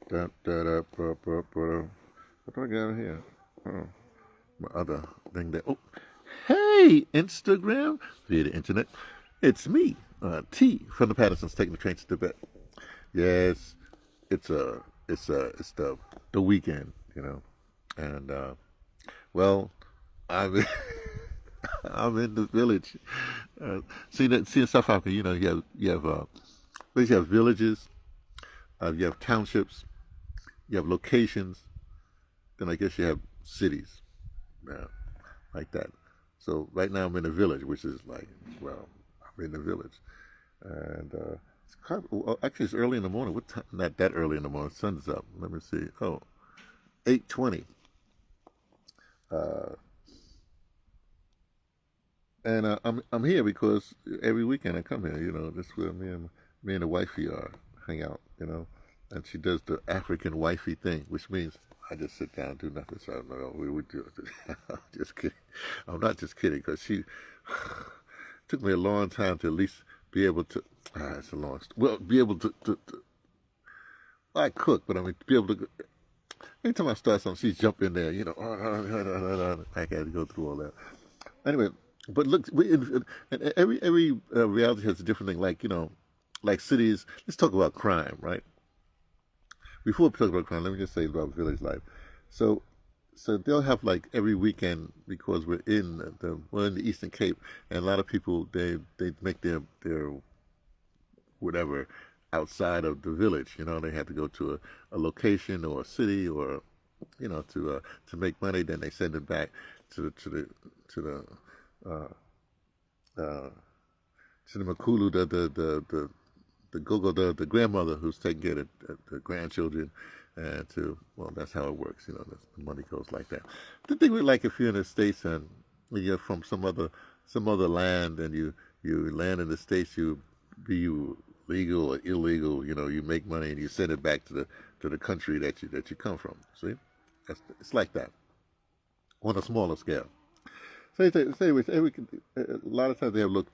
Da, da, da, ba, ba, ba. What do I got here? Oh, my other thing there. Oh, hey, Instagram via the internet. It's me, T from the Pattersons taking the train to Tibet. Yes, it's it's the weekend, and well, I'm I'm in the village. See in South Africa, you have villages, you have townships, you have locations, then I guess you have cities, uh, like that. So right now I'm in a village, which is like, well, I'm in the village, and it's kind of, well, actually it's early in the morning. What time? Not that early in the morning. Sun's up. Let me see. Oh, 8:20. Uh, and I'm here because every weekend I come here. This where me and the wifey are hang out. And she does the African wifey thing, which means I just sit down and do nothing. So no, we would do it. I'm just kidding. I'm not just kidding because she took me a long time to at least be able to. It's a long. Well, be able to I cook, but I mean to be able to. Anytime I start something, she's jump in there. I got to go through all that. Anyway, but look, and every reality has a different thing. Like cities. Let's talk about crime, right? Before we talk about crime, let me just say about village life. So, so they'll have like every weekend because we're in the Eastern Cape, and a lot of people they make their whatever outside of the village. They have to go to a location or a city or to make money. Then they send it back to the to the to the uh, to the Makulu, the Gogo, the grandmother who's taking care of the grandchildren, and well, that's how it works. The money goes like that. The thing we like if you're in the states and you're from some other land and you land in the states, be you legal or illegal, you make money and you send it back to the country that you come from. See, it's like that on a smaller scale. A lot of times they have what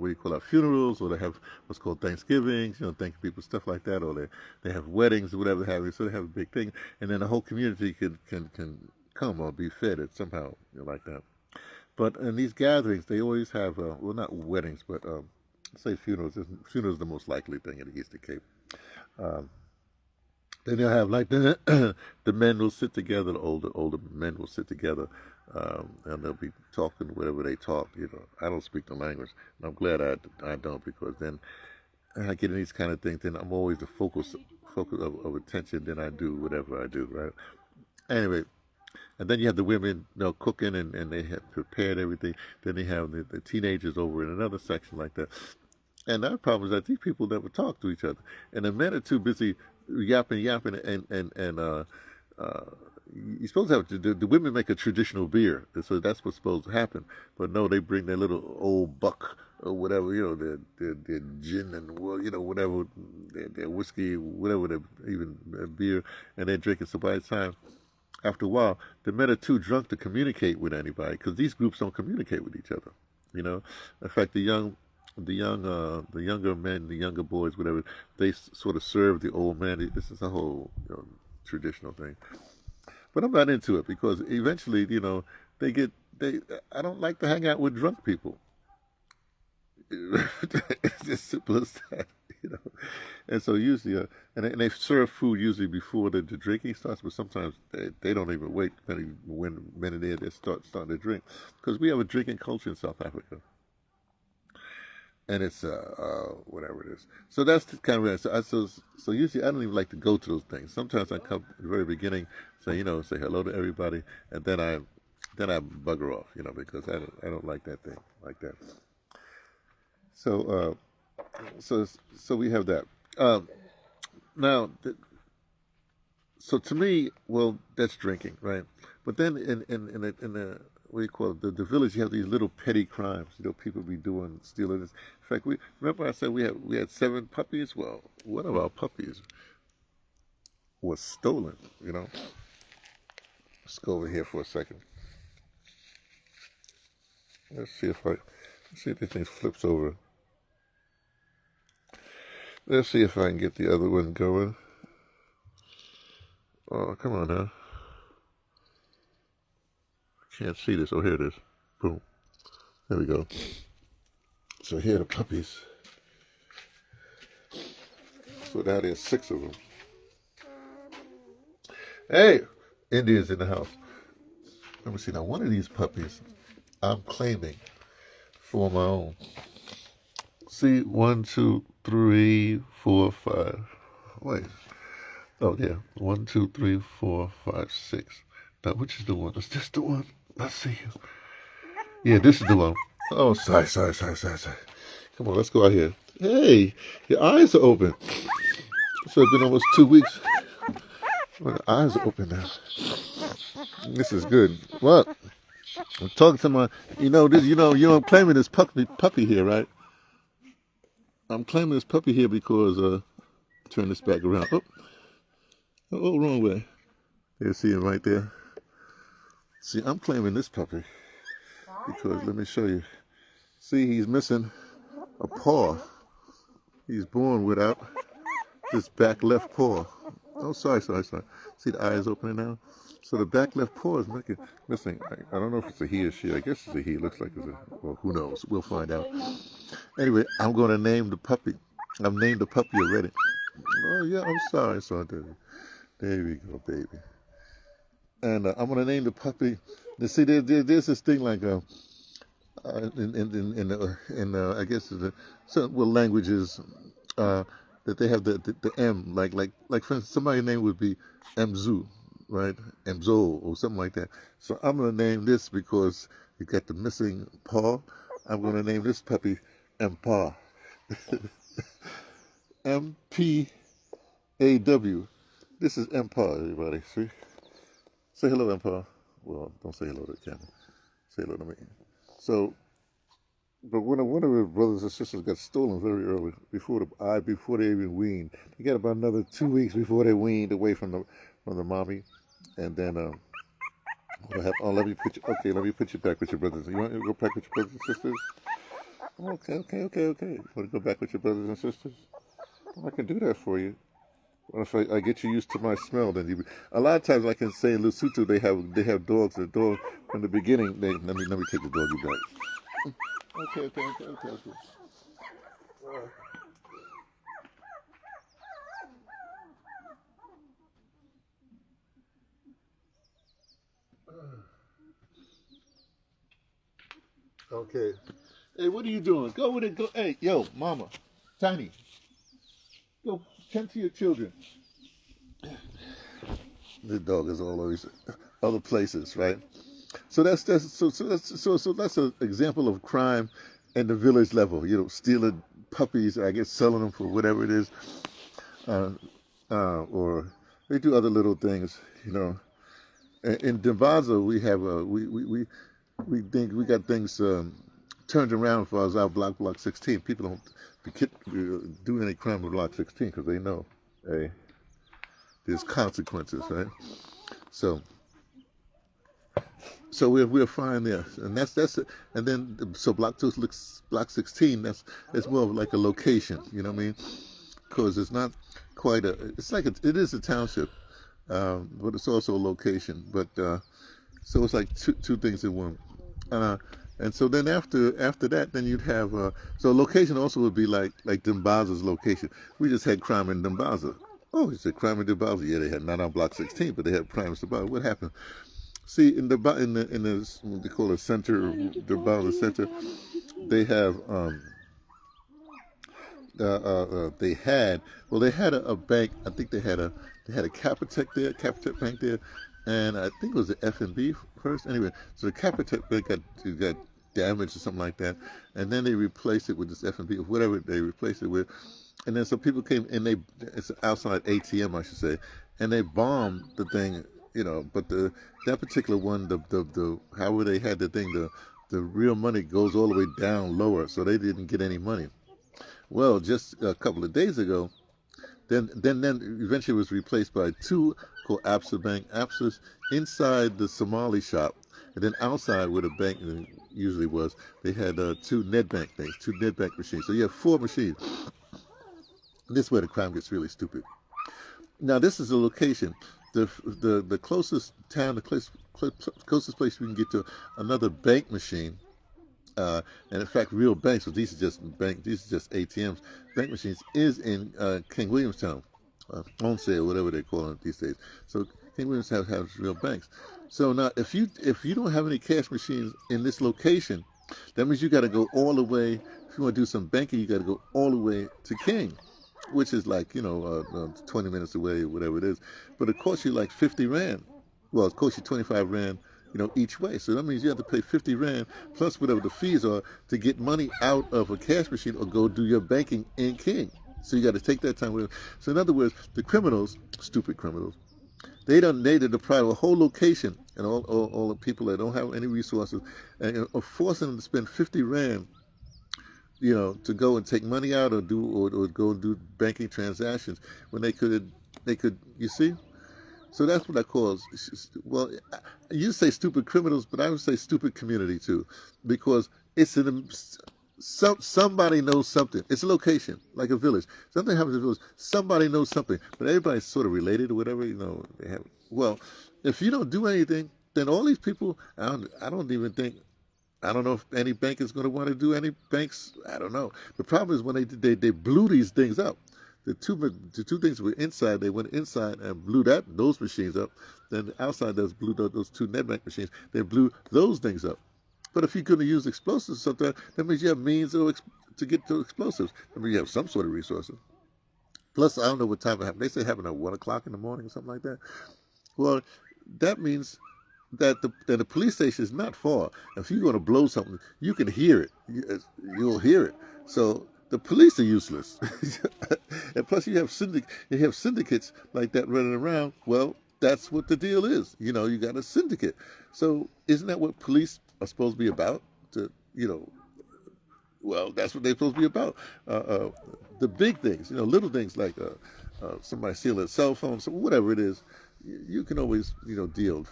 do you call it, funerals, or they have what's called Thanksgivings, thanking people, stuff like that, or they have weddings or whatever have you. So they have a big thing, and then the whole community can come or be fed it somehow, like that. But in these gatherings, they always have well, not weddings, but say funerals. Funerals is the most likely thing in the Eastern Cape. Um, then they'll have like the men will sit together, the older men will sit together, and they'll be talking whatever they talk. I don't speak the language, and I'm glad I don't because then I get in these kind of things. Then I'm always the focus of attention. Then I do whatever I do, right? Anyway, and then you have the women, cooking and they have prepared everything. Then they have the teenagers over in another section like that. And our problem is that these people never talk to each other, and the men are too busy yapping, and uh, you're supposed to have the women make a traditional beer, and so that's what's supposed to happen. But no, they bring their little old buck or whatever, their gin and well, whatever, their whiskey, whatever, their even beer, and they're drinking. So by the time after a while, the men are too drunk to communicate with anybody because these groups don't communicate with each other. In fact, the younger men, the younger boys, whatever, they sort of serve the old man. This is a whole traditional thing. But I'm not into it because eventually, they get they. I don't like to hang out with drunk people. It's just simple as that, you know. And so usually, and they serve food usually before the drinking starts, but sometimes they don't even wait when minute in they starting to drink because we have a drinking culture in South Africa, and it's whatever it is. So that's the kind of way. So usually I don't even like to go to those things. Sometimes I come at the very beginning, say hello to everybody, and then I bugger off, because I don't like that thing like that. So so we have that. Um, now, so to me, well, that's drinking, right? But then in the what do you call it, the village, you have these little petty crimes. People be doing stealing this. In fact, we remember I said we had 7 puppies. Well, one of our puppies was stolen. Let's go over here for a second. Let's see if this thing flips over. Let's see if I can get the other one going. Oh, come on now. Can't see this. Oh, here it is. Boom. There we go. So here are the puppies. So now there's 6 of them. Hey, Indians in the house. Let me see. Now, one of these puppies I'm claiming for my own. See, 1, 2, 3, 4, 5. Wait. Oh, yeah. 1, 2, 3, 4, 5, 6. Now, which is the one? Is this the one? Let's see. Yeah, this is the one. Oh, sorry. Come on, let's go out here. Hey, your eyes are open. So it's been almost 2 weeks. Well, the eyes are open now. This is good. What? I'm talking to my, I'm claiming this puppy here, right? I'm claiming this puppy here because, turn this back around. Oh, wrong way. You see him right there? See, I'm claiming this puppy because, let me show you. See, he's missing a paw. He's born without this back left paw. Oh, sorry. See the eyes opening now? So the back left paw is missing. I don't know if it's a he or she. I guess it's a he. It looks like it's a, well, who knows? We'll find out. Anyway, I'm going to name the puppy. I've named the puppy already. Oh, yeah, I'm sorry. There we go, baby. And I'm going to name the puppy. You see, there's this thing like in I guess certain languages that they have the M, like for instance, somebody's name would be Mzu, right? Mzo or something like that. So I'm going to name this because you got the missing paw. I'm going to name this puppy Mpa. M-P-A-W. This is Mpa, everybody. See? Say hello, Mpa. Well, don't say hello to the camera. Say hello to me. So, but one of his brothers and sisters got stolen very early, before they even weaned. They got about another 2 weeks before they weaned away from the mommy, and then let me put you back with your brothers. You want to go back with your brothers and sisters? Okay. You want to go back with your brothers and sisters? Well, I can do that for you. Well, if I get you used to my smell, then a lot of times, like in say in Lesotho, they have dogs. The dog from the beginning. Let me take the doggy back. Okay. Okay. Hey, what are you doing? Go with it. Go. Hey, yo, mama, Tiny. Go tend to your children. The dog is always other places, right? So that's an example of crime in the village level. Stealing puppies, I guess, selling them for whatever it is, or they do other little things. In DeBrother, we have we think we got things turned around for us. Our block 16. People don't do any crime with block 16 because they know, hey, there's consequences, right? So we're fine there, and that's it. And then so block 16. It's more of like a location, you know what I mean? Because it's not quite it is a township, but it's also a location. But so it's like two things in one. And so then after that, then you'd have so location also would be like Dimbaza's location. We just had crime in Dimbaza. Oh, you said crime in Dimbaza? Yeah, they had not on block 16, but they had crime in Dimbaza. What happened? See, in the what they call a center, Dimbaza Center, they have they had a bank. I think they had a Capitec Bank there, and I think it was the F&B first. Anyway, so the Capitec Bank got damaged or something like that, and then they replaced it with this F&B or whatever they replaced it with, and then some people came and it's an outside ATM, I should say, and they bombed the thing, But that particular one, the however they had the thing, the real money goes all the way down lower, so they didn't get any money. Well, just a couple of days ago, then eventually it was replaced by two called Absa Bank. Absa's inside the Somali shop, and then outside where the bank usually was, they had two Nedbank things, two Nedbank machines. So you have 4 machines. This is where the crime gets really stupid. Now this is a location. the closest town, closest place we can get to another bank machine, and in fact, real banks, so these are just ATMs, bank machines, is in King Williamstown, Ponce or whatever they call it these days. So King Williamstown has real banks. So now, if you don't have any cash machines in this location, that means you got to go all the way. If you want to do some banking, you got to go all the way to King, which is like 20 minutes away, whatever it is. But it costs you like 50 rand. Well, it costs you 25 rand, each way. So that means you have to pay 50 rand plus whatever the fees are to get money out of a cash machine or go do your banking in King. So you got to take that time with them. So in other words, the criminals, stupid criminals, they deprive a whole location and all the people that don't have any resources and are forcing them to spend 50 rand, to go and take money out or go and do banking transactions when they could, you see? So that's what I call, well, you say stupid criminals, but I would say stupid community too, because somebody knows something. It's a location, like a village. Something happens in a village. Somebody knows something, but everybody's sort of related or whatever. They have. Well, if you don't do anything, then all these people. I don't even think. I don't know if any bank is going to want to do any banks. I don't know. The problem is when they blew these things up. The two things were inside. They went inside and blew those machines up. Then the outside blew those two net bank machines. They blew those things up. But if you're going to use explosives sometimes, that means you have means to get to explosives. That means you have some sort of resources. Plus, I don't know what time it happened. They say it happened at 1 o'clock in the morning or something like that. Well, that means that the police station is not far. If you're going to blow something, you can hear it. You'll hear it. So the police are useless. And plus, you have syndicates like that running around. Well, that's what the deal is. You got a syndicate. So isn't that what police are supposed to be about? Well, that's what they're supposed to be about. The big things, little things like somebody stealing a cell phone, so whatever it is, you can always,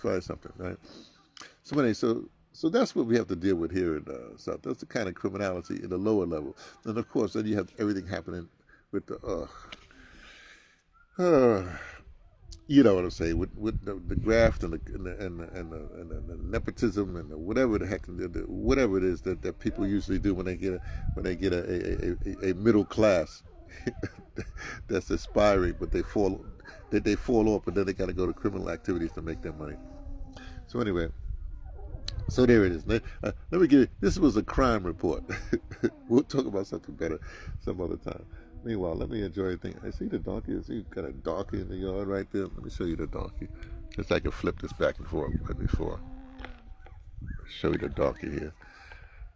find something, right? So anyway, so that's what we have to deal with here in South. That's the kind of criminality in the lower level. And of course, then you have everything happening with the you know what I'm saying, with the graft and the nepotism and whatever the heck, whatever it is that people usually do when they get a middle class that's aspiring, but they fall off, and then they got to go to criminal activities to make their money. So anyway, so there it is. Let me give you. This was a crime report. We'll talk about something better some other time. Meanwhile, let me enjoy the thing. I see the donkey. I see you got a donkey in the yard right there. Let me show you the donkey. Just I can flip this back and forth right before. Show you the donkey here.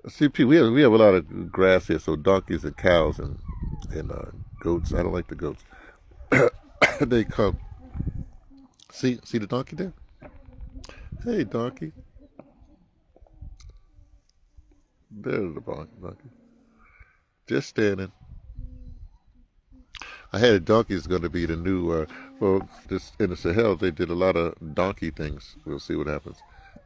See, we have a lot of grass here, so donkeys and cows and goats. I don't like the goats. They come. See the donkey there? Hey, donkey. There's the donkey. Just standing. I had a donkey is going to be the new, this in the Sahel, they did a lot of donkey things. We'll see what happens.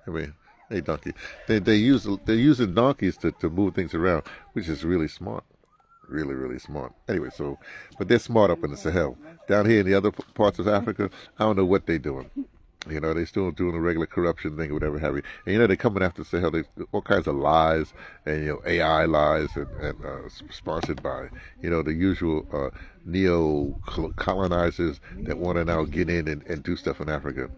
I mean, hey, donkey. They're using donkeys to move things around, which is really smart. Really, really smart. Anyway, but they're smart up in the Sahel. Down here in the other parts of Africa, I don't know what they're doing. They still doing the regular corruption thing or whatever have you. And they're coming after Sahel. They all kinds of lies and AI lies and sponsored by the usual neo-colonizers that want to now get in and do stuff in Africa.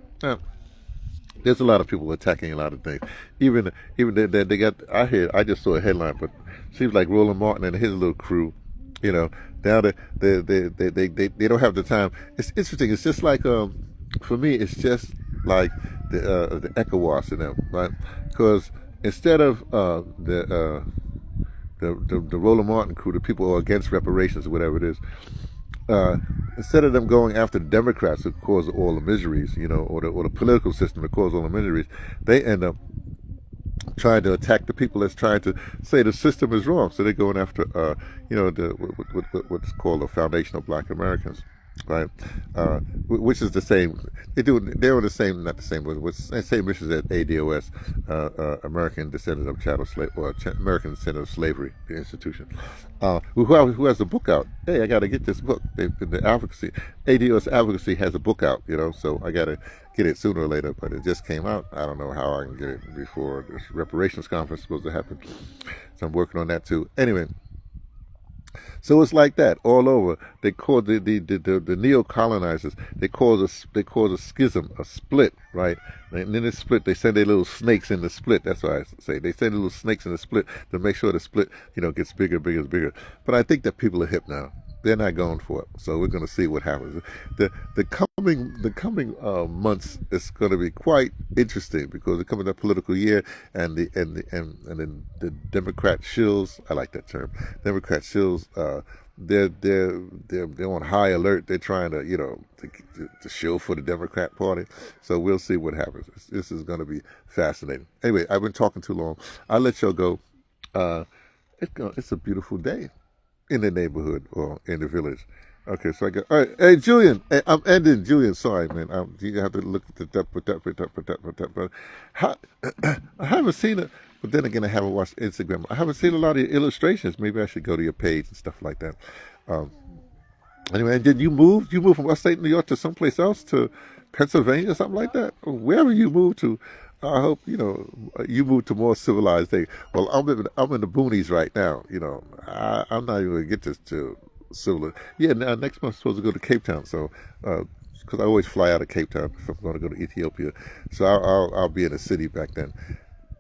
There's a lot of people attacking a lot of things. Even they got. I just saw a headline, but it seems like Roland Martin and his little crew. Now they don't have the time. It's interesting. It's just like for me, it's just like the ECOWAS and them, right? Because instead of the Roland Martin crew, the people who are against reparations or whatever it is, instead of them going after the Democrats who cause all the miseries, or the political system that cause all the miseries, they end up trying to attack the people that's trying to say the system is wrong. So they're going after, what's called the Foundation of Black Americans. right? Which is the same. They were the same, not the same, but with the same issues at ADOS, American Descendant of Chattel Slave, or American Descendant of Slavery, the institution. Who has a book out? Hey, I got to get this book. The advocacy, ADOS advocacy has a book out, so I got to get it sooner or later. But it just came out. I don't know how I can get it before this reparations conference is supposed to happen. So I'm working on that too. Anyway. So it's like that all over. They call the neo-colonizers. They cause a schism, a split, right? And then they split. They send their little snakes in the split. That's what I say. They send little snakes in the split to make sure the split, gets bigger, bigger, bigger. But I think that people are hip now. They're not going for it. So we're going to see what happens. The coming months is going to be quite interesting because we're coming up political year, and the Democrat shills. I like that term. Democrat shills. They're on high alert. They're trying to shill for the Democrat Party. So we'll see what happens. This is going to be fascinating. Anyway, I've been talking too long. I'll let y'all go. It's a beautiful day in the neighborhood or in the village. Okay, so I got, all right. Hey, Julian, hey, I'm ending. Julian, sorry, man. You have to look at the I haven't seen it, but then again, I haven't watched Instagram. I haven't seen a lot of your illustrations. Maybe I should go to your page and stuff like that. Um, anyway, and did you move? You moved from upstate New York to someplace else, to Pennsylvania, something like that? Or wherever you moved to, I hope you move to more civilized things. Well, I'm in the boonies right now. I'm not even gonna get this to civil. Yeah, now next month I'm supposed to go to Cape Town. So because I always fly out of Cape Town if I'm going to go to Ethiopia, so I'll be in a city back then.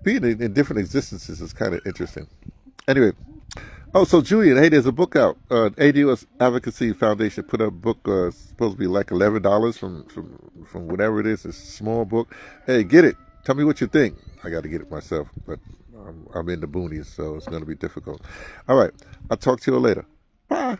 Being in different existences is kind of interesting. Anyway. Oh, so Julian, hey, there's a book out. ADOS Advocacy Foundation put up a book, supposed to be like $11 from whatever it is. It's a small book. Hey, get it. Tell me what you think. I got to get it myself, but I'm in the boonies, so it's going to be difficult. All right. I'll talk to you later. Bye.